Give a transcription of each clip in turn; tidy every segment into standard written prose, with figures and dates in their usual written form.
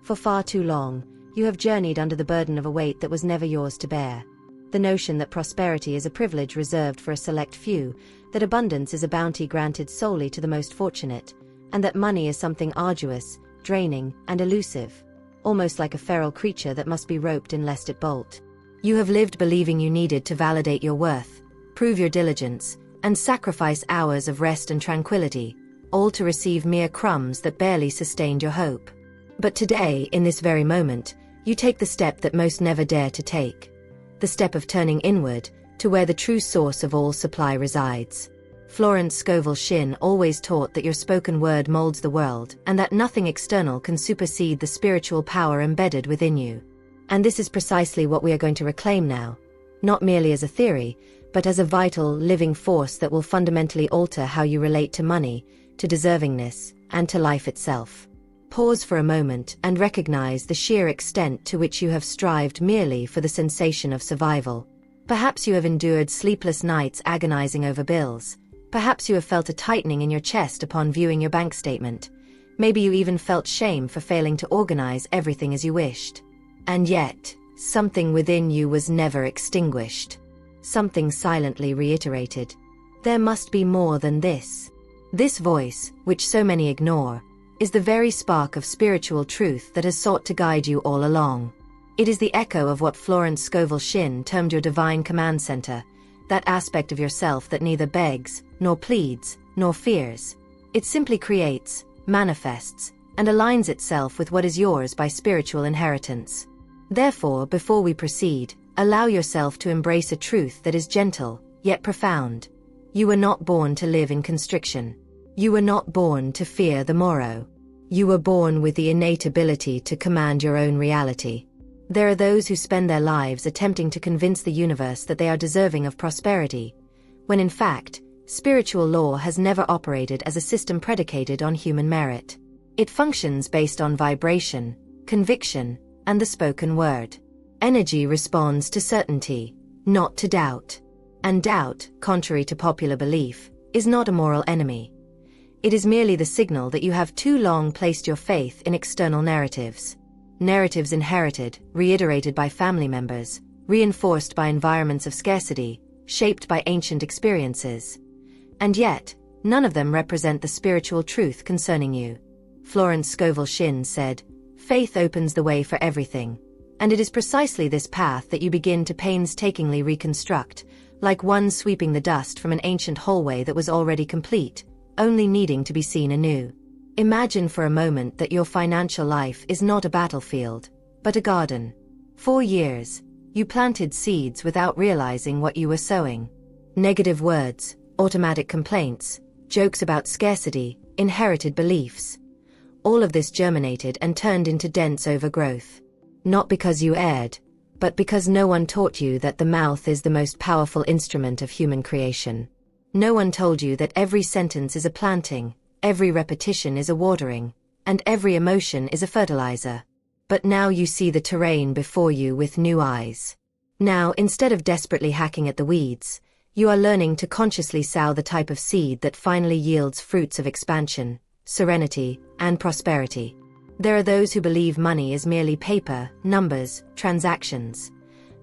For far too long, you have journeyed under the burden of a weight that was never yours to bear. The notion that prosperity is a privilege reserved for a select few, that abundance is a bounty granted solely to the most fortunate, and that money is something arduous, draining, and elusive, almost like a feral creature that must be roped in lest it bolt. You have lived believing you needed to validate your worth, prove your diligence, and sacrifice hours of rest and tranquility, all to receive mere crumbs that barely sustained your hope. But today, in this very moment, you take the step that most never dare to take. The step of turning inward, to where the true source of all supply resides. Florence Scovel Shinn always taught that your spoken word molds the world, and that nothing external can supersede the spiritual power embedded within you. And this is precisely what we are going to reclaim now, not merely as a theory, but as a vital, living force that will fundamentally alter how you relate to money, to deservingness, and to life itself. Pause for a moment and recognize the sheer extent to which you have strived merely for the sensation of survival. Perhaps you have endured sleepless nights agonizing over bills. Perhaps you have felt a tightening in your chest upon viewing your bank statement. Maybe you even felt shame for failing to organize everything as you wished. And yet, something within you was never extinguished. Something silently reiterated. There must be more than this. This voice, which so many ignore, is the very spark of spiritual truth that has sought to guide you all along. It is the echo of what Florence Scovel Shinn termed your divine command center, that aspect of yourself that neither begs, nor pleads, nor fears. It simply creates, manifests, and aligns itself with what is yours by spiritual inheritance. Therefore, before we proceed, allow yourself to embrace a truth that is gentle, yet profound. You were not born to live in constriction. You were not born to fear the morrow. You were born with the innate ability to command your own reality. There are those who spend their lives attempting to convince the universe that they are deserving of prosperity, when in fact, spiritual law has never operated as a system predicated on human merit. It functions based on vibration, conviction, and the spoken word. Energy responds to certainty, not to doubt. And doubt, contrary to popular belief, is not a moral enemy. It is merely the signal that you have too long placed your faith in external narratives. Narratives inherited, reiterated by family members, reinforced by environments of scarcity, shaped by ancient experiences. And yet, none of them represent the spiritual truth concerning you. Florence Scovel Shinn said, "Faith opens the way for everything." And it is precisely this path that you begin to painstakingly reconstruct, like one sweeping the dust from an ancient hallway that was already complete, only needing to be seen anew. Imagine for a moment that your financial life is not a battlefield, but a garden. For years, you planted seeds without realizing what you were sowing. Negative words, automatic complaints, jokes about scarcity, inherited beliefs. All of this germinated and turned into dense overgrowth. Not because you erred, but because no one taught you that the mouth is the most powerful instrument of human creation. No one told you that every sentence is a planting, every repetition is a watering, and every emotion is a fertilizer. But now you see the terrain before you with new eyes. Now, instead of desperately hacking at the weeds, you are learning to consciously sow the type of seed that finally yields fruits of expansion, serenity, and prosperity. There are those who believe money is merely paper, numbers, transactions.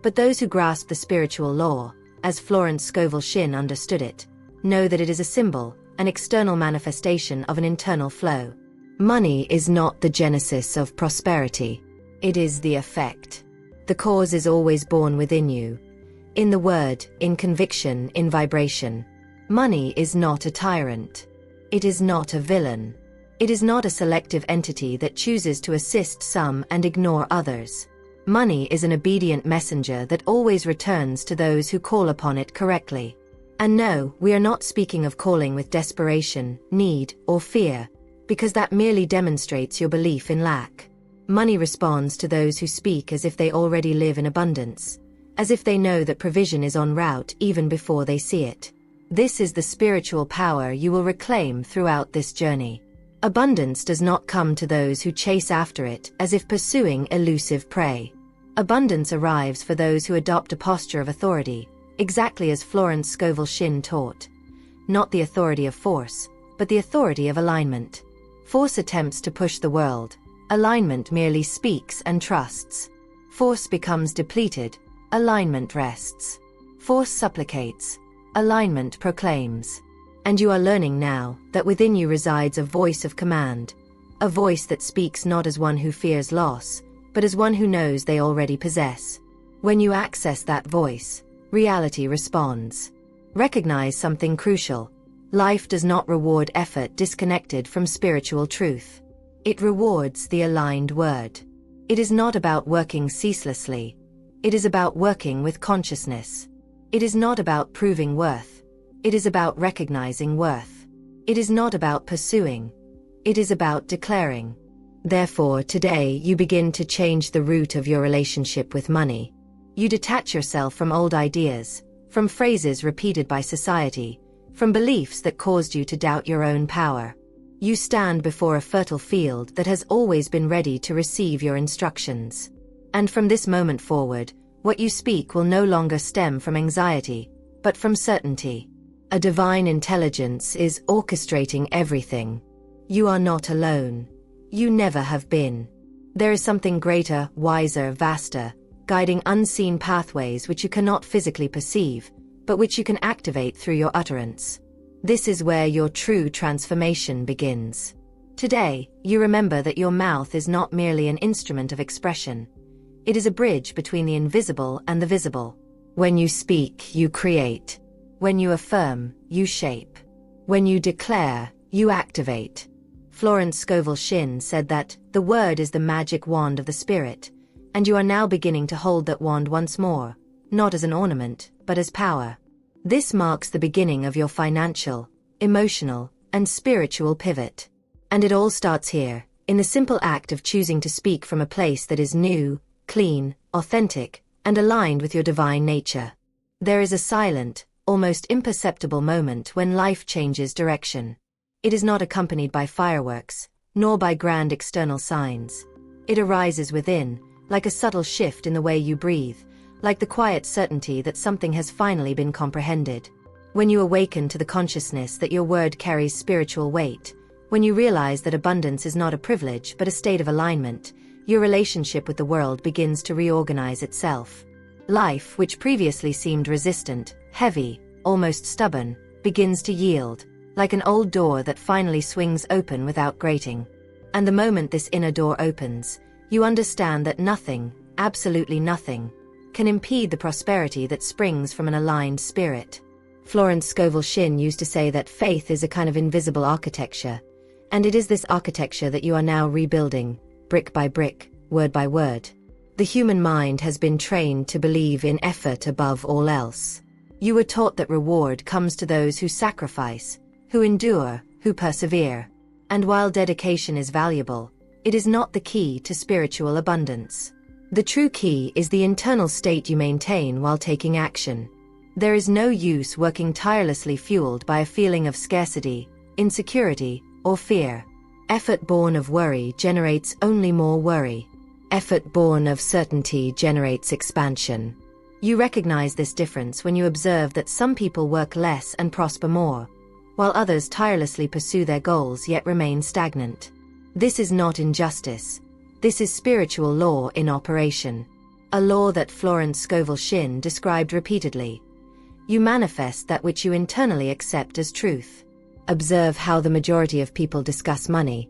But those who grasp the spiritual law, as Florence Scovel Shinn understood it, know that it is a symbol, an external manifestation of an internal flow. Money is not the genesis of prosperity. It is the effect. The cause is always born within you. In the word, in conviction, in vibration. Money is not a tyrant. It is not a villain. It is not a selective entity that chooses to assist some and ignore others. Money is an obedient messenger that always returns to those who call upon it correctly. And no, we are not speaking of calling with desperation, need, or fear, because that merely demonstrates your belief in lack. Money responds to those who speak as if they already live in abundance, as if they know that provision is en route even before they see it. This is the spiritual power you will reclaim throughout this journey. Abundance does not come to those who chase after it as if pursuing elusive prey. Abundance arrives for those who adopt a posture of authority, exactly as Florence Scovel Shinn taught. Not the authority of force, but the authority of alignment. Force attempts to push the world. Alignment merely speaks and trusts. Force becomes depleted, alignment rests. Force supplicates, alignment proclaims. And you are learning now that within you resides a voice of command, a voice that speaks not as one who fears loss, but as one who knows they already possess. When you access that voice, reality responds. Recognize something crucial. Life does not reward effort disconnected from spiritual truth. It rewards the aligned word. It is not about working ceaselessly. It is about working with consciousness. It is not about proving worth. It is about recognizing worth. It is not about pursuing. It is about declaring. Therefore, today you begin to change the root of your relationship with money. You detach yourself from old ideas, from phrases repeated by society, from beliefs that caused you to doubt your own power. You stand before a fertile field that has always been ready to receive your instructions. And from this moment forward, what you speak will no longer stem from anxiety, but from certainty. A divine intelligence is orchestrating everything. You are not alone. You never have been. There is something greater, wiser, vaster, guiding unseen pathways which you cannot physically perceive, but which you can activate through your utterance. This is where your true transformation begins. Today, you remember that your mouth is not merely an instrument of expression. It is a bridge between the invisible and the visible. When you speak, you create. When you affirm, you shape. When you declare, you activate. Florence Scovel Shinn said that the word is the magic wand of the spirit, and you are now beginning to hold that wand once more, not as an ornament, but as power. This marks the beginning of your financial, emotional, and spiritual pivot. And it all starts here, in the simple act of choosing to speak from a place that is new, clean, authentic, and aligned with your divine nature. There is a silent, almost imperceptible moment when life changes direction. It is not accompanied by fireworks, nor by grand external signs. It arises within, like a subtle shift in the way you breathe, like the quiet certainty that something has finally been comprehended. When you awaken to the consciousness that your word carries spiritual weight, when you realize that abundance is not a privilege but a state of alignment, your relationship with the world begins to reorganize itself. Life, which previously seemed resistant, heavy, almost stubborn, begins to yield, like an old door that finally swings open without grating. And the moment this inner door opens, you understand that nothing, absolutely nothing, can impede the prosperity that springs from an aligned spirit. Florence Scovel Shinn used to say that faith is a kind of invisible architecture, and it is this architecture that you are now rebuilding, brick by brick, word by word. The human mind has been trained to believe in effort above all else. You were taught that reward comes to those who sacrifice, who endure, who persevere. And while dedication is valuable, it is not the key to spiritual abundance. The true key is the internal state you maintain while taking action. There is no use working tirelessly fueled by a feeling of scarcity, insecurity, or fear. Effort born of worry generates only more worry. Effort born of certainty generates expansion. You recognize this difference when you observe that some people work less and prosper more, while others tirelessly pursue their goals yet remain stagnant. This is not injustice. This is spiritual law in operation. A law that Florence Scovel Shinn described repeatedly. You manifest that which you internally accept as truth. Observe how the majority of people discuss money,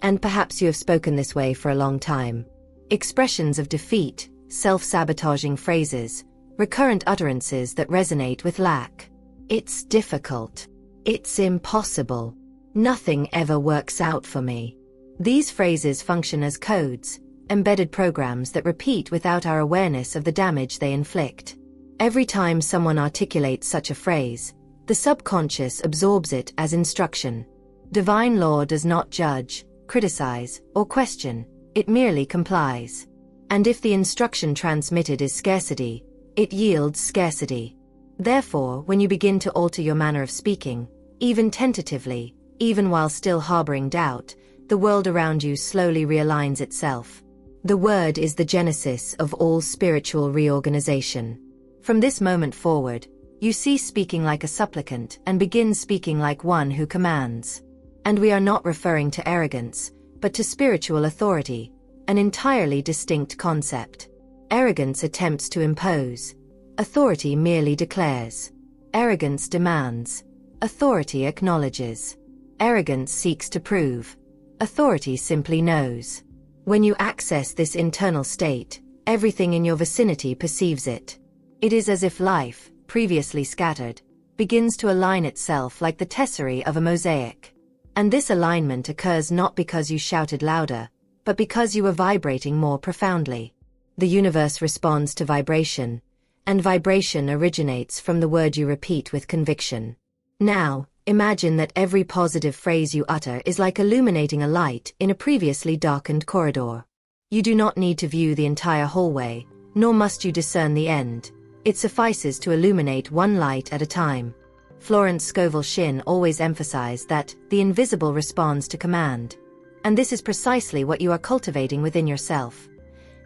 and perhaps you have spoken this way for a long time. Expressions of defeat, self-sabotaging phrases, recurrent utterances that resonate with lack. It's difficult. It's impossible. Nothing ever works out for me. These phrases function as codes, embedded programs that repeat without our awareness of the damage they inflict. Every time someone articulates such a phrase, the subconscious absorbs it as instruction. Divine law does not judge, criticize, or question, it merely complies. And if the instruction transmitted is scarcity, it yields scarcity. Therefore, when you begin to alter your manner of speaking, even tentatively, even while still harboring doubt, the world around you slowly realigns itself. The word is the genesis of all spiritual reorganization. From this moment forward, you cease speaking like a supplicant and begin speaking like one who commands. And we are not referring to arrogance, but to spiritual authority, an entirely distinct concept. Arrogance attempts to impose. Authority merely declares. Arrogance demands. Authority acknowledges. Arrogance seeks to prove. Authority simply knows. When you access this internal state, everything in your vicinity perceives it. It is as if life, previously scattered, begins to align itself like the tesserae of a mosaic. And this alignment occurs not because you shouted louder, but because you are vibrating more profoundly. The universe responds to vibration, and vibration originates from the word you repeat with conviction. Now, imagine that every positive phrase you utter is like illuminating a light in a previously darkened corridor. You do not need to view the entire hallway, nor must you discern the end. It suffices to illuminate one light at a time. Florence Scovel Shinn always emphasized that the invisible responds to command. And this is precisely what you are cultivating within yourself.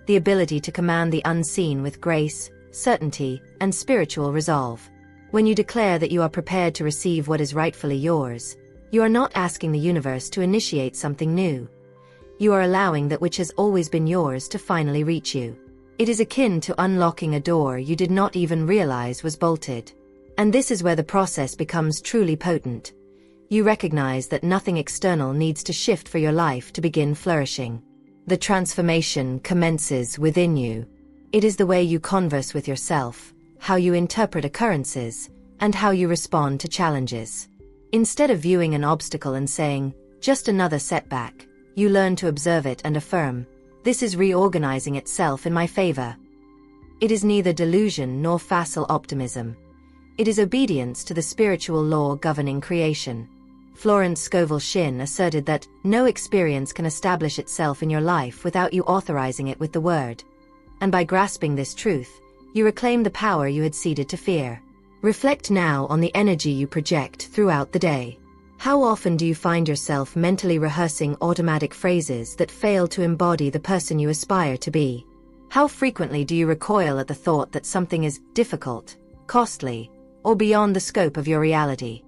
The ability to command the unseen with grace, certainty, and spiritual resolve. When you declare that you are prepared to receive what is rightfully yours, you are not asking the universe to initiate something new. You are allowing that which has always been yours to finally reach you. It is akin to unlocking a door you did not even realize was bolted. And this is where the process becomes truly potent. You recognize that nothing external needs to shift for your life to begin flourishing. The transformation commences within you. It is the way you converse with yourself, how you interpret occurrences, and how you respond to challenges. Instead of viewing an obstacle and saying, "Just another setback," you learn to observe it and affirm, "This is reorganizing itself in my favor." It is neither delusion nor facile optimism. It is obedience to the spiritual law governing creation. Florence Scovel Shinn asserted that no experience can establish itself in your life without you authorizing it with the word. And by grasping this truth, you reclaim the power you had ceded to fear. Reflect now on the energy you project throughout the day. How often do you find yourself mentally rehearsing automatic phrases that fail to embody the person you aspire to be? How frequently do you recoil at the thought that something is difficult, costly, or beyond the scope of your reality?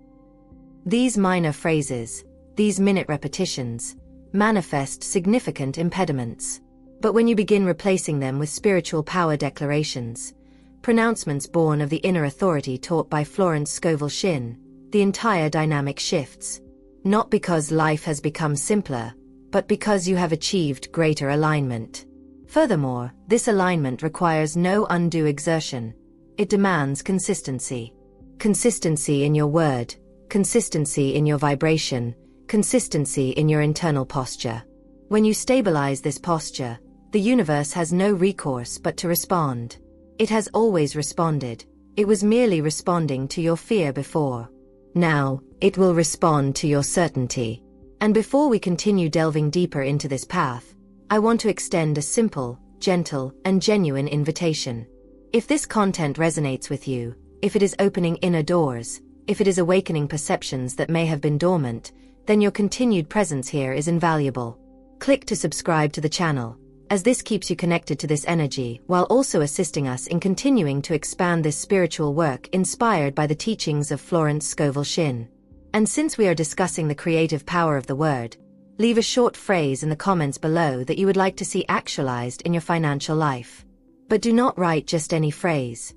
These minor phrases, these minute repetitions, manifest significant impediments. But when you begin replacing them with spiritual power declarations, pronouncements born of the inner authority taught by Florence Scovel Shinn, the entire dynamic shifts. Not because life has become simpler, but because you have achieved greater alignment. Furthermore, this alignment requires no undue exertion. It demands consistency. Consistency in your word, consistency in your vibration, consistency in your internal posture. When you stabilize this posture, the universe has no recourse but to respond. It has always responded. It was merely responding to your fear before. Now, it will respond to your certainty. And before we continue delving deeper into this path, I want to extend a simple, gentle, and genuine invitation. If this content resonates with you, if it is opening inner doors, if it is awakening perceptions that may have been dormant, then your continued presence here is invaluable. Click to subscribe to the channel, as this keeps you connected to this energy while also assisting us in continuing to expand this spiritual work inspired by the teachings of Florence Scovel Shinn. And since we are discussing the creative power of the word, leave a short phrase in the comments below that you would like to see actualized in your financial life. But do not write just any phrase.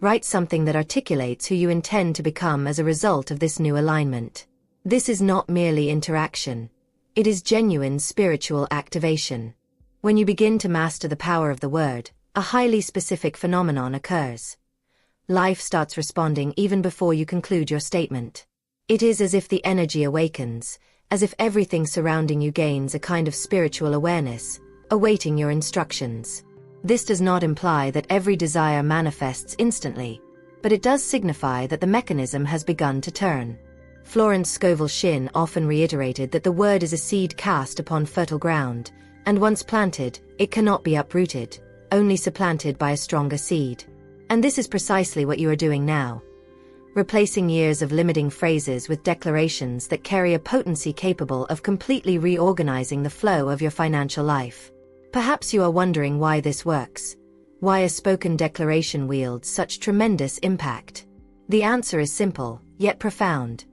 Write something that articulates who you intend to become as a result of this new alignment. This is not merely interaction. It is genuine spiritual activation. When you begin to master the power of the word, a highly specific phenomenon occurs. Life starts responding even before you conclude your statement. It is as if the energy awakens, as if everything surrounding you gains a kind of spiritual awareness, awaiting your instructions. This does not imply that every desire manifests instantly, but it does signify that the mechanism has begun to turn. Florence Scovel Shinn often reiterated that the word is a seed cast upon fertile ground, and once planted, it cannot be uprooted, only supplanted by a stronger seed. And this is precisely what you are doing now. Replacing years of limiting phrases with declarations that carry a potency capable of completely reorganizing the flow of your financial life. Perhaps you are wondering why this works. Why a spoken declaration wields such tremendous impact. The answer is simple, yet profound.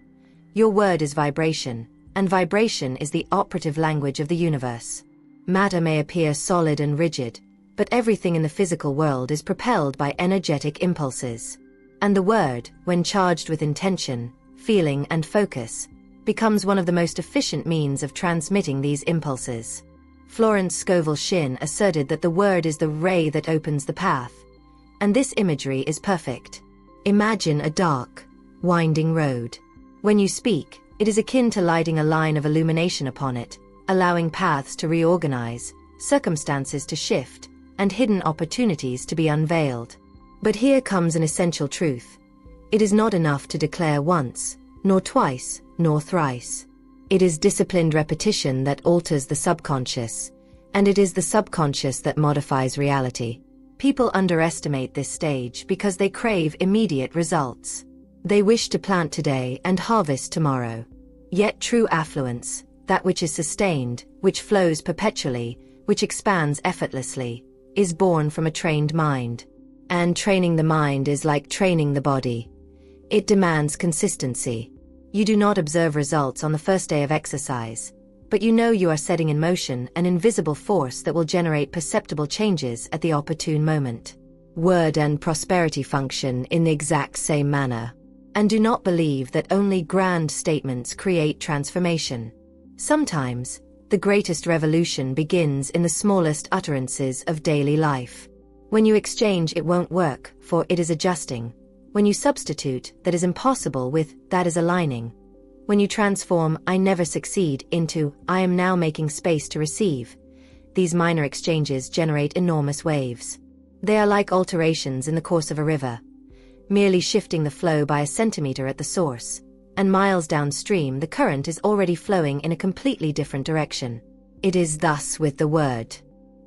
Your word is vibration, and vibration is the operative language of the universe. Matter may appear solid and rigid, but everything in the physical world is propelled by energetic impulses. And the word, when charged with intention, feeling, and focus, becomes one of the most efficient means of transmitting these impulses. Florence Scovel Shinn asserted that the word is the ray that opens the path, and this imagery is perfect. Imagine a dark, winding road. When you speak, it is akin to lighting a line of illumination upon it, allowing paths to reorganize, circumstances to shift, and hidden opportunities to be unveiled. But here comes an essential truth. It is not enough to declare once, nor twice, nor thrice. It is disciplined repetition that alters the subconscious, and it is the subconscious that modifies reality. People underestimate this stage because they crave immediate results. They wish to plant today and harvest tomorrow. Yet true affluence, that which is sustained, which flows perpetually, which expands effortlessly, is born from a trained mind. And training the mind is like training the body. It demands consistency. You do not observe results on the first day of exercise, but you know you are setting in motion an invisible force that will generate perceptible changes at the opportune moment. Word and prosperity function in the exact same manner. And do not believe that only grand statements create transformation. Sometimes, the greatest revolution begins in the smallest utterances of daily life. When you exchange "it won't work" for "it is adjusting," when you substitute "that is impossible" with "that is aligning," when you transform "I never succeed" into "I am now making space to receive," these minor exchanges generate enormous waves. They are like alterations in the course of a river, merely shifting the flow by a centimeter at the source, and miles downstream the current is already flowing in a completely different direction. It is thus with the word.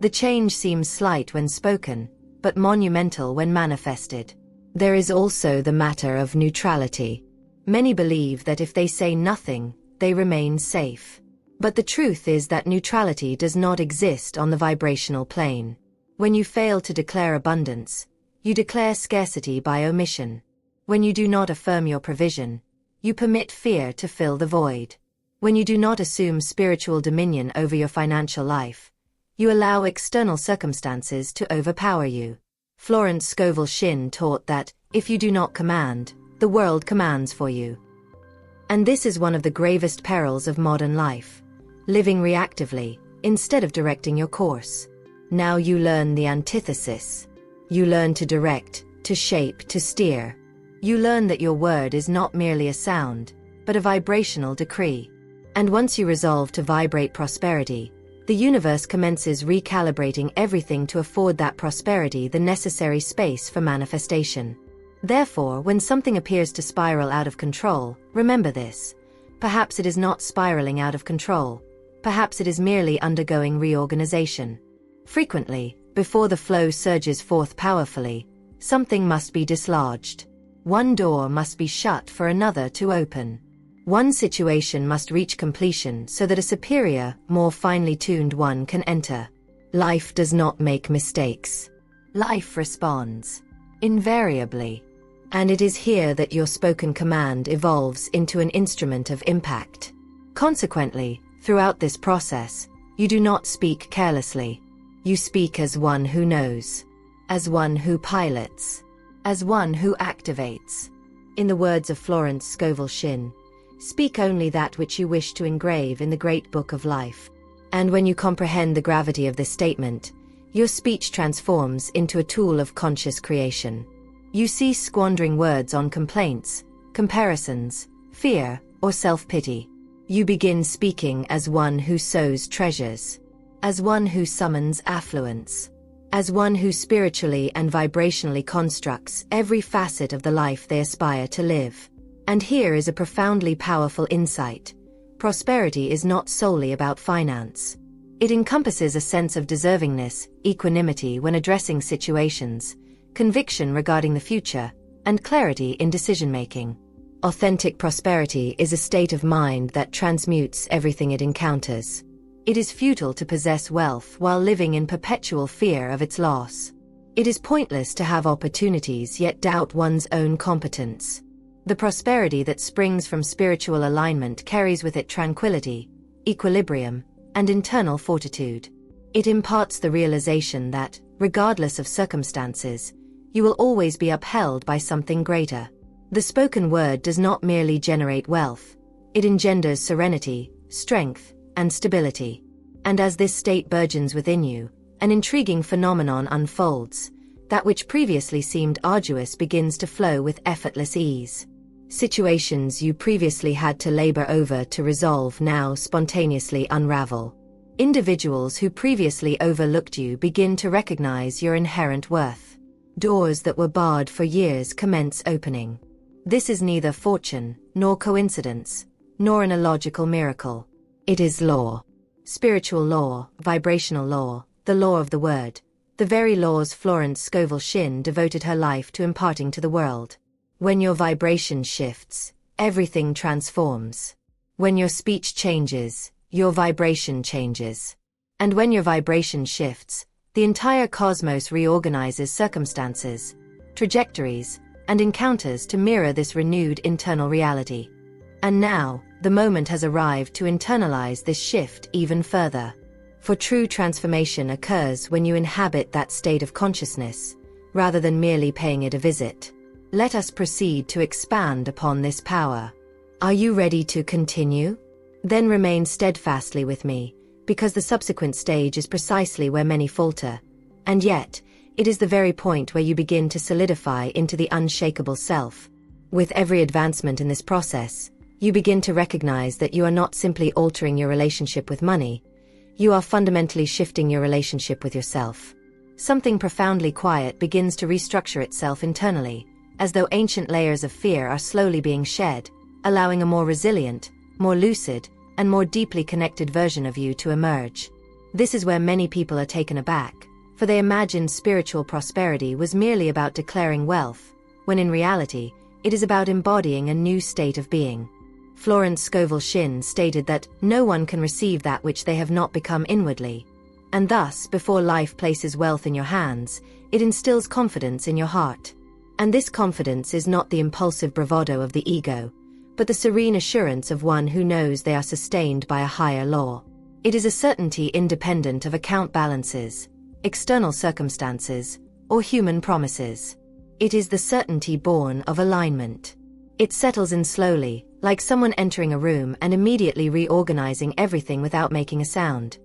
The change seems slight when spoken, but monumental when manifested. There is also the matter of neutrality. Many believe that if they say nothing, they remain safe. But the truth is that neutrality does not exist on the vibrational plane. When you fail to declare abundance, you declare scarcity by omission. When you do not affirm your provision, you permit fear to fill the void. When you do not assume spiritual dominion over your financial life, you allow external circumstances to overpower you. Florence Scovel Shinn taught that, if you do not command, the world commands for you. And this is one of the gravest perils of modern life, living reactively, instead of directing your course. Now you learn the antithesis. You learn to direct, to shape, to steer. You learn that your word is not merely a sound, but a vibrational decree. And once you resolve to vibrate prosperity, the universe commences recalibrating everything to afford that prosperity the necessary space for manifestation. Therefore, when something appears to spiral out of control, remember this. Perhaps it is not spiraling out of control. Perhaps it is merely undergoing reorganization. Frequently, before the flow surges forth powerfully, something must be dislodged. One door must be shut for another to open. One situation must reach completion so that a superior, more finely tuned one can enter. Life does not make mistakes. Life responds. Invariably. And it is here that your spoken command evolves into an instrument of impact. Consequently, throughout this process, you do not speak carelessly. You speak as one who knows, as one who pilots, as one who activates. In the words of Florence Scovel Shinn, speak only that which you wish to engrave in the great book of life. And when you comprehend the gravity of this statement, your speech transforms into a tool of conscious creation. You cease squandering words on complaints, comparisons, fear, or self-pity. You begin speaking as one who sows treasures, as one who summons affluence, as one who spiritually and vibrationally constructs every facet of the life they aspire to live. And here is a profoundly powerful insight. Prosperity is not solely about finance. It encompasses a sense of deservingness, equanimity when addressing situations, conviction regarding the future, and clarity in decision-making. Authentic prosperity is a state of mind that transmutes everything it encounters. It is futile to possess wealth while living in perpetual fear of its loss. It is pointless to have opportunities yet doubt one's own competence. The prosperity that springs from spiritual alignment carries with it tranquility, equilibrium, and internal fortitude. It imparts the realization that, regardless of circumstances, you will always be upheld by something greater. The spoken word does not merely generate wealth, it engenders serenity, strength, and stability. And as this state burgeons within you, an intriguing phenomenon unfolds. That which previously seemed arduous begins to flow with effortless ease. Situations you previously had to labor over to resolve now spontaneously unravel. Individuals who previously overlooked you begin to recognize your inherent worth. Doors that were barred for years commence opening. This is neither fortune, nor coincidence, nor an illogical miracle. It is law. Spiritual law, vibrational law, the law of the word. The very laws Florence Scovel Shinn devoted her life to imparting to the world. When your vibration shifts, everything transforms. When your speech changes, your vibration changes. And when your vibration shifts, the entire cosmos reorganizes circumstances, trajectories, and encounters to mirror this renewed internal reality. And now, the moment has arrived to internalize this shift even further. For true transformation occurs when you inhabit that state of consciousness, rather than merely paying it a visit. Let us proceed to expand upon this power. Are you ready to continue? Then remain steadfastly with me, because the subsequent stage is precisely where many falter, and yet, it is the very point where you begin to solidify into the unshakable self. With every advancement in this process, you begin to recognize that you are not simply altering your relationship with money, you are fundamentally shifting your relationship with yourself. Something profoundly quiet begins to restructure itself internally, as though ancient layers of fear are slowly being shed, allowing a more resilient, more lucid, and more deeply connected version of you to emerge. This is where many people are taken aback, for they imagined spiritual prosperity was merely about declaring wealth, when in reality, it is about embodying a new state of being. Florence Scovel Shinn stated that no one can receive that which they have not become inwardly. And thus, before life places wealth in your hands, it instills confidence in your heart. And this confidence is not the impulsive bravado of the ego, but the serene assurance of one who knows they are sustained by a higher law. It is a certainty independent of account balances, external circumstances, or human promises. It is the certainty born of alignment. It settles in slowly, like someone entering a room and immediately reorganizing everything without making a sound.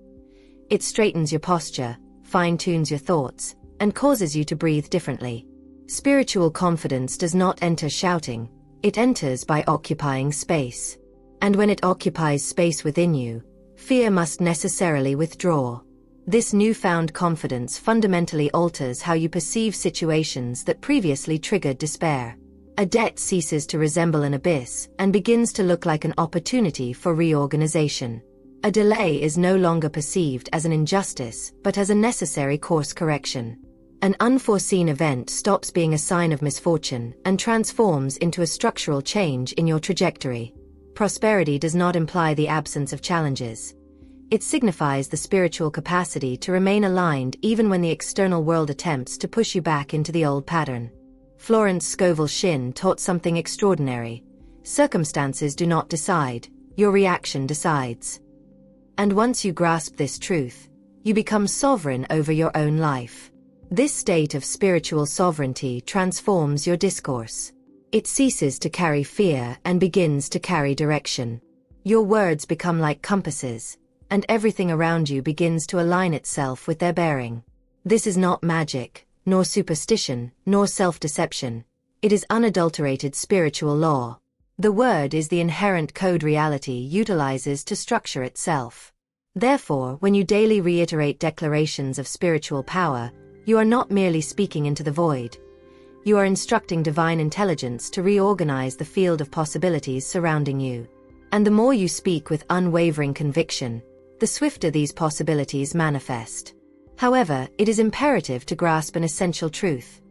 It straightens your posture, fine-tunes your thoughts, and causes you to breathe differently. Spiritual confidence does not enter shouting, it enters by occupying space. And when it occupies space within you, fear must necessarily withdraw. This newfound confidence fundamentally alters how you perceive situations that previously triggered despair. A debt ceases to resemble an abyss and begins to look like an opportunity for reorganization. A delay is no longer perceived as an injustice, but as a necessary course correction. An unforeseen event stops being a sign of misfortune and transforms into a structural change in your trajectory. Prosperity does not imply the absence of challenges. It signifies the spiritual capacity to remain aligned even when the external world attempts to push you back into the old pattern. Florence Scovel Shinn taught something extraordinary. Circumstances do not decide, your reaction decides. And once you grasp this truth, you become sovereign over your own life. This state of spiritual sovereignty transforms your discourse. It ceases to carry fear and begins to carry direction. Your words become like compasses, and everything around you begins to align itself with their bearing. This is not magic, nor superstition, nor self-deception. It is unadulterated spiritual law. The word is the inherent code reality utilizes to structure itself. Therefore, when you daily reiterate declarations of spiritual power, you are not merely speaking into the void. You are instructing divine intelligence to reorganize the field of possibilities surrounding you. And the more you speak with unwavering conviction, the swifter these possibilities manifest. However, it is imperative to grasp an essential truth.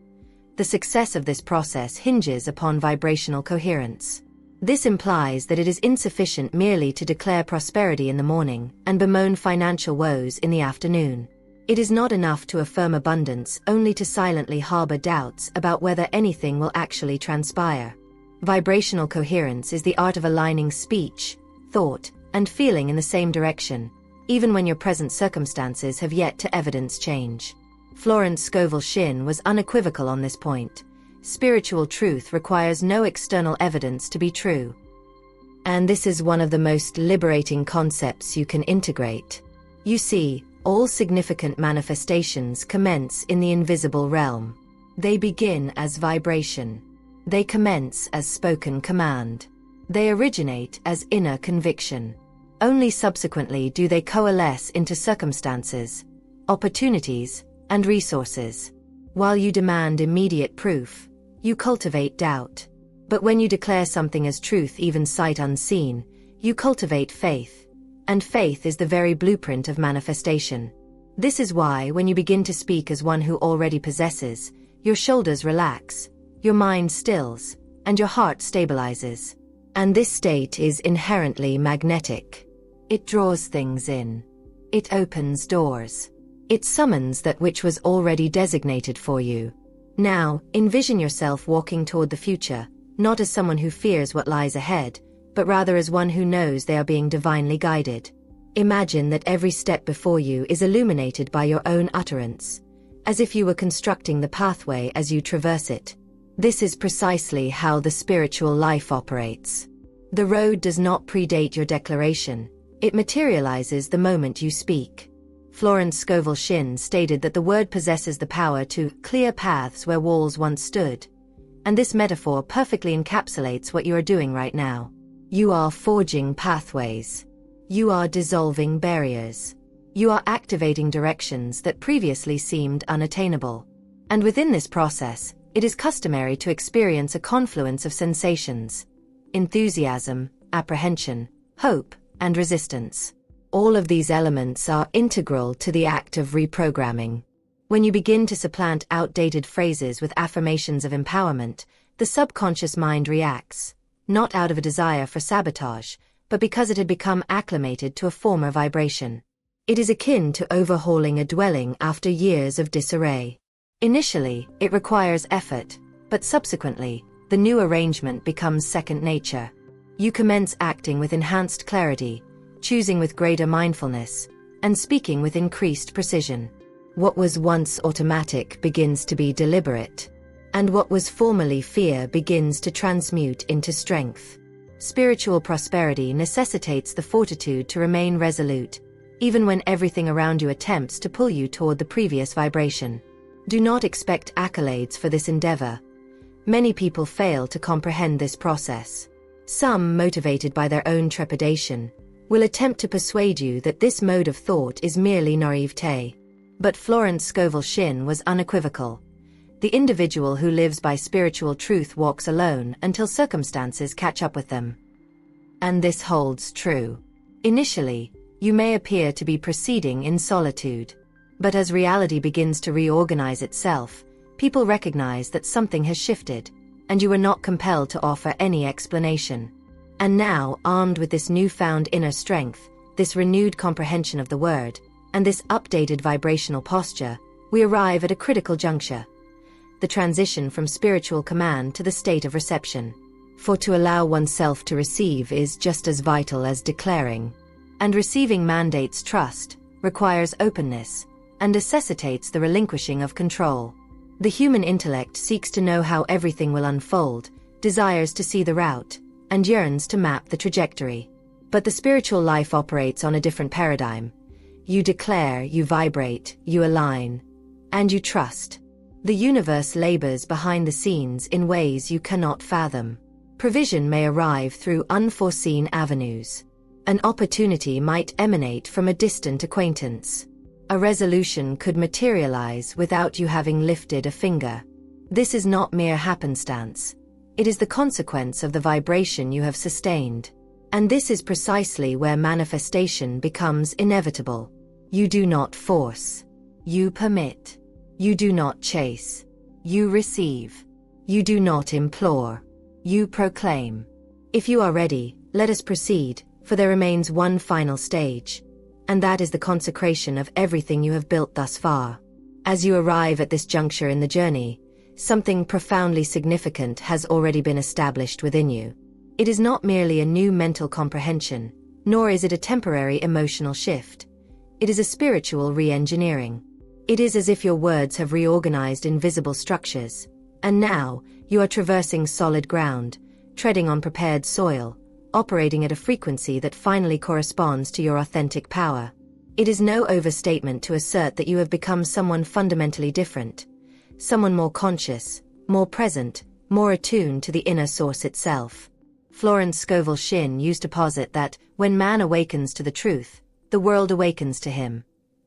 The success of this process hinges upon vibrational coherence. This implies that it is insufficient merely to declare prosperity in the morning and bemoan financial woes in the afternoon. It is not enough to affirm abundance only to silently harbor doubts about whether anything will actually transpire. Vibrational coherence is the art of aligning speech, thought, and feeling in the same direction, even when your present circumstances have yet to evidence change. Florence Scovel Shinn was unequivocal on this point. Spiritual truth requires no external evidence to be true. And this is one of the most liberating concepts you can integrate. You see, all significant manifestations commence in the invisible realm. They begin as vibration. They commence as spoken command. They originate as inner conviction. Only subsequently do they coalesce into circumstances, opportunities, and resources. While you demand immediate proof, you cultivate doubt. But when you declare something as truth, even sight unseen, you cultivate faith. And faith is the very blueprint of manifestation. This is why, when you begin to speak as one who already possesses, your shoulders relax, your mind stills, and your heart stabilizes. And this state is inherently magnetic. It draws things in. It opens doors. It summons that which was already designated for you. Now, envision yourself walking toward the future, not as someone who fears what lies ahead, but rather as one who knows they are being divinely guided. Imagine that every step before you is illuminated by your own utterance, as if you were constructing the pathway as you traverse it. This is precisely how the spiritual life operates. The road does not predate your declaration, it materializes the moment you speak. Florence Scovel Shinn stated that the word possesses the power to clear paths where walls once stood. And this metaphor perfectly encapsulates what you are doing right now. You are forging pathways. You are dissolving barriers. You are activating directions that previously seemed unattainable. And within this process, it is customary to experience a confluence of sensations: enthusiasm, apprehension, hope, and resistance. All of these elements are integral to the act of reprogramming. When you begin to supplant outdated phrases with affirmations of empowerment, the subconscious mind reacts, not out of a desire for sabotage, but because it had become acclimated to a former vibration. It is akin to overhauling a dwelling after years of disarray. Initially, it requires effort, but subsequently, the new arrangement becomes second nature. You commence acting with enhanced clarity, choosing with greater mindfulness, and speaking with increased precision. What was once automatic begins to be deliberate, and what was formerly fear begins to transmute into strength. Spiritual prosperity necessitates the fortitude to remain resolute, even when everything around you attempts to pull you toward the previous vibration. Do not expect accolades for this endeavor. Many people fail to comprehend this process. Some, motivated by their own trepidation, will attempt to persuade you that this mode of thought is merely naivete. But Florence Scovel Shinn was unequivocal. The individual who lives by spiritual truth walks alone until circumstances catch up with them. And this holds true. Initially, you may appear to be proceeding in solitude. But as reality begins to reorganize itself, people recognize that something has shifted, and you are not compelled to offer any explanation. And now, armed with this newfound inner strength, this renewed comprehension of the word, and this updated vibrational posture, we arrive at a critical juncture: the transition from spiritual command to the state of reception. For to allow oneself to receive is just as vital as declaring. And receiving mandates trust, requires openness, and necessitates the relinquishing of control. The human intellect seeks to know how everything will unfold, desires to see the route, and yearns to map the trajectory. But the spiritual life operates on a different paradigm. You declare, you vibrate, you align, and you trust. The universe labors behind the scenes in ways you cannot fathom. Provision may arrive through unforeseen avenues. An opportunity might emanate from a distant acquaintance. A resolution could materialize without you having lifted a finger. This is not mere happenstance. It is the consequence of the vibration you have sustained. And this is precisely where manifestation becomes inevitable. You do not force. You permit. You do not chase. You receive. You do not implore. You proclaim. If you are ready, let us proceed, for there remains one final stage, and that is the consecration of everything you have built thus far. As you arrive at this juncture in the journey, something profoundly significant has already been established within you. It is not merely a new mental comprehension, nor is it a temporary emotional shift. It is a spiritual re-engineering. It is as if your words have reorganized invisible structures, and now you are traversing solid ground, treading on prepared soil, operating at a frequency that finally corresponds to your authentic power. It is no overstatement to assert that you have become someone fundamentally different, someone more conscious, more present, more attuned to the inner source itself. Florence Scovel Shinn used to posit that, when man awakens to the truth, the world awakens to him.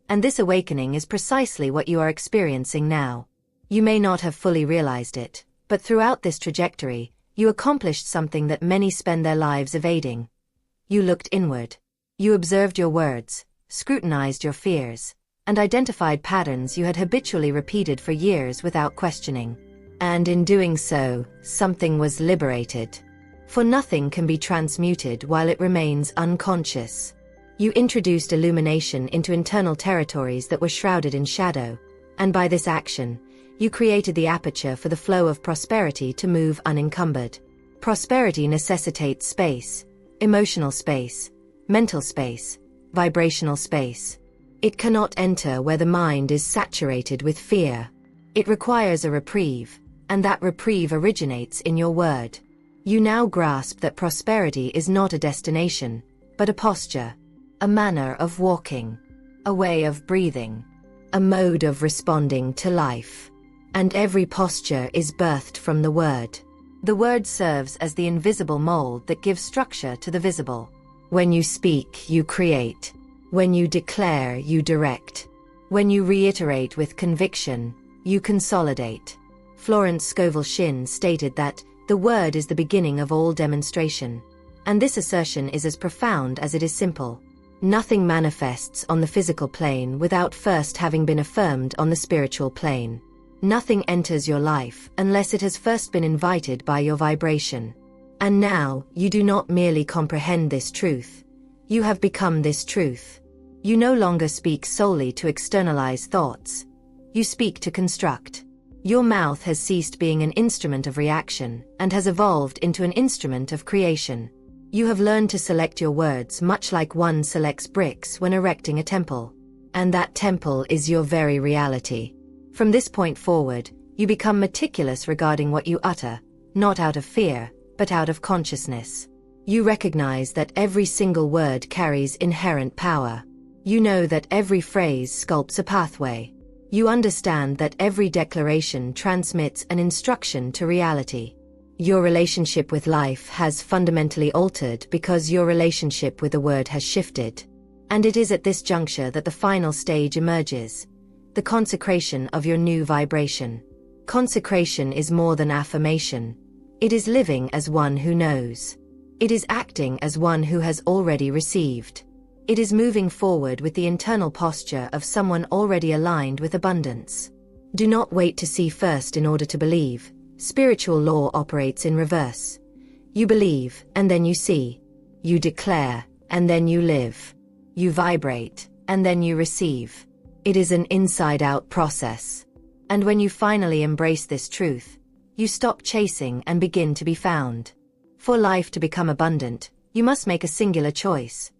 And this awakening is precisely what you are experiencing now. You may not have fully realized it, but throughout this trajectory, you accomplished something that many spend their lives evading. You looked inward. You observed your words, scrutinized your fears, and identified patterns you had habitually repeated for years without questioning. And in doing so, something was liberated. For nothing can be transmuted while it remains unconscious. You introduced illumination into internal territories that were shrouded in shadow, and by this action, you created the aperture for the flow of prosperity to move unencumbered. Prosperity necessitates space, emotional space, mental space, vibrational space. It cannot enter where the mind is saturated with fear. It requires a reprieve, and that reprieve originates in your word. You now grasp that prosperity is not a destination, but a posture, a manner of walking, a way of breathing, a mode of responding to life. And every posture is birthed from the word. The word serves as the invisible mold that gives structure to the visible. When you speak, you create. When you declare, you direct. When you reiterate with conviction, you consolidate. Florence Scovel Shinn stated that the word is the beginning of all demonstration. And this assertion is as profound as it is simple. Nothing manifests on the physical plane without first having been affirmed on the spiritual plane. Nothing enters your life unless it has first been invited by your vibration. And now, you do not merely comprehend this truth. You have become this truth. You no longer speak solely to externalize thoughts. You speak to construct. Your mouth has ceased being an instrument of reaction and has evolved into an instrument of creation. You have learned to select your words much like one selects bricks when erecting a temple. And that temple is your very reality. From this point forward, you become meticulous regarding what you utter, not out of fear, but out of consciousness. You recognize that every single word carries inherent power. You know that every phrase sculpts a pathway. You understand that every declaration transmits an instruction to reality. Your relationship with life has fundamentally altered because your relationship with the word has shifted. And it is at this juncture that the final stage emerges. The consecration of your new vibration. Consecration is more than affirmation. It is living as one who knows. It is acting as one who has already received. It is moving forward with the internal posture of someone already aligned with abundance. Do not wait to see first in order to believe. Spiritual law operates in reverse. You believe, and then you see. You declare, and then you live. You vibrate, and then you receive. It is an inside-out process. And when you finally embrace this truth, you stop chasing and begin to be found. For life to become abundant, you must make a singular choice.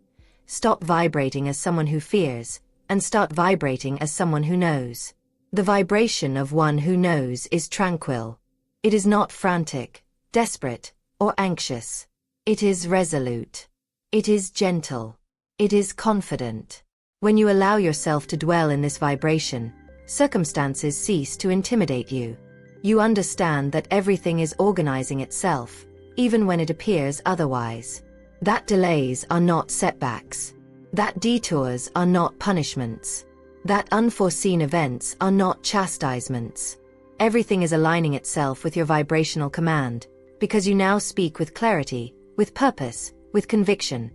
Stop vibrating as someone who fears, and start vibrating as someone who knows. The vibration of one who knows is tranquil. It is not frantic, desperate, or anxious. It is resolute. It is gentle. It is confident. When you allow yourself to dwell in this vibration, circumstances cease to intimidate you. You understand that everything is organizing itself, even when it appears otherwise. That delays are not setbacks. That detours are not punishments. That unforeseen events are not chastisements. Everything is aligning itself with your vibrational command, because you now speak with clarity, with purpose, with conviction.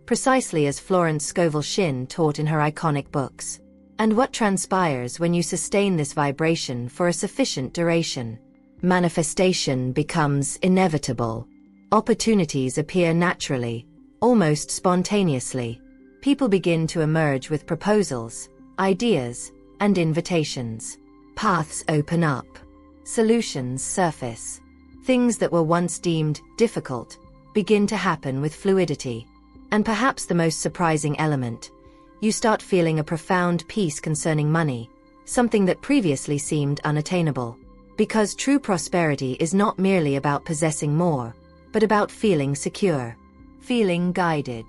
Precisely as Florence Scovel Shinn taught in her iconic books. And what transpires when you sustain this vibration for a sufficient duration? Manifestation becomes inevitable. Opportunities appear naturally, almost spontaneously. People begin to emerge with proposals, ideas, and invitations. Paths open up. Solutions surface. Things that were once deemed difficult begin to happen with fluidity. And perhaps the most surprising element, you start feeling a profound peace concerning money, something that previously seemed unattainable. Because true prosperity is not merely about possessing more, but about feeling secure, feeling guided,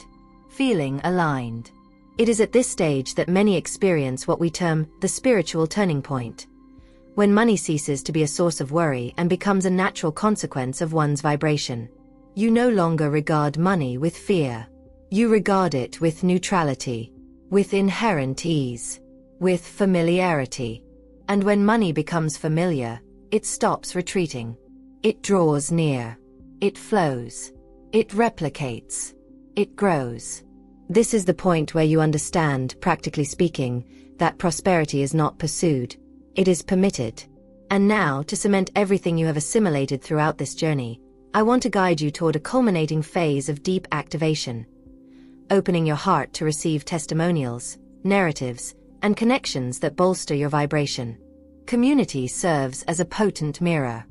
feeling aligned. It is at this stage that many experience what we term the spiritual turning point, when money ceases to be a source of worry and becomes a natural consequence of one's vibration. You no longer regard money with fear. You regard it with neutrality, with inherent ease, with familiarity. And when money becomes familiar, it stops retreating. It draws near. It flows. It replicates. It grows. This is the point where you understand, practically speaking, that prosperity is not pursued. It is permitted. And now, to cement everything you have assimilated throughout this journey, I want to guide you toward a culminating phase of deep activation, opening your heart to receive testimonials, narratives, and connections that bolster your vibration. Community serves as a potent mirror.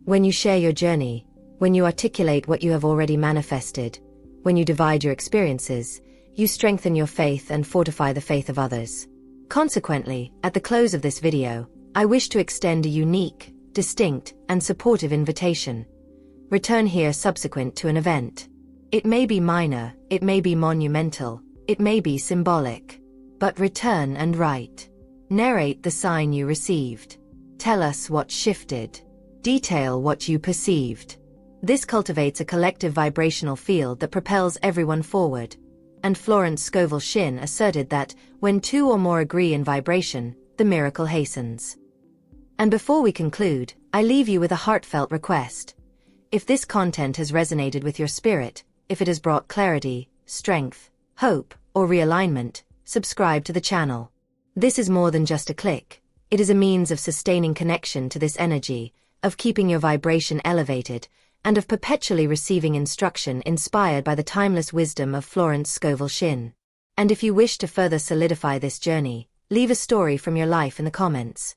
When you share your journey, when you articulate what you have already manifested, when you divide your experiences, you strengthen your faith and fortify the faith of others. Consequently, at the close of this video, I wish to extend a unique, distinct, and supportive invitation. Return here subsequent to an event. It may be minor, it may be monumental, it may be symbolic. But return and write. Narrate the sign you received. Tell us what shifted. Detail what you perceived. This cultivates a collective vibrational field that propels everyone forward. And Florence Scovel Shinn asserted that, when two or more agree in vibration, the miracle hastens. And before we conclude, I leave you with a heartfelt request. If this content has resonated with your spirit, if it has brought clarity, strength, hope, or realignment, subscribe to the channel. This is more than just a click. It is a means of sustaining connection to this energy, of keeping your vibration elevated, and of perpetually receiving instruction inspired by the timeless wisdom of Florence Scovel Shinn. And if you wish to further solidify this journey, leave a story from your life in the comments.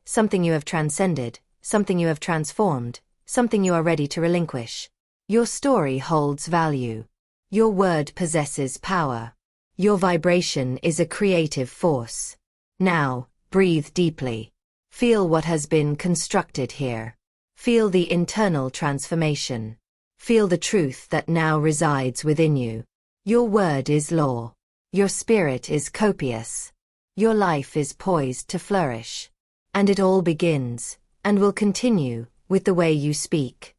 Something you have transcended, something you have transformed, something you are ready to relinquish. Your story holds value. Your word possesses power. Your vibration is a creative force. Now, breathe deeply. Feel what has been constructed here. Feel the internal transformation. Feel the truth that now resides within you. Your word is law. Your spirit is copious. Your life is poised to flourish. And it all begins, and will continue, with the way you speak.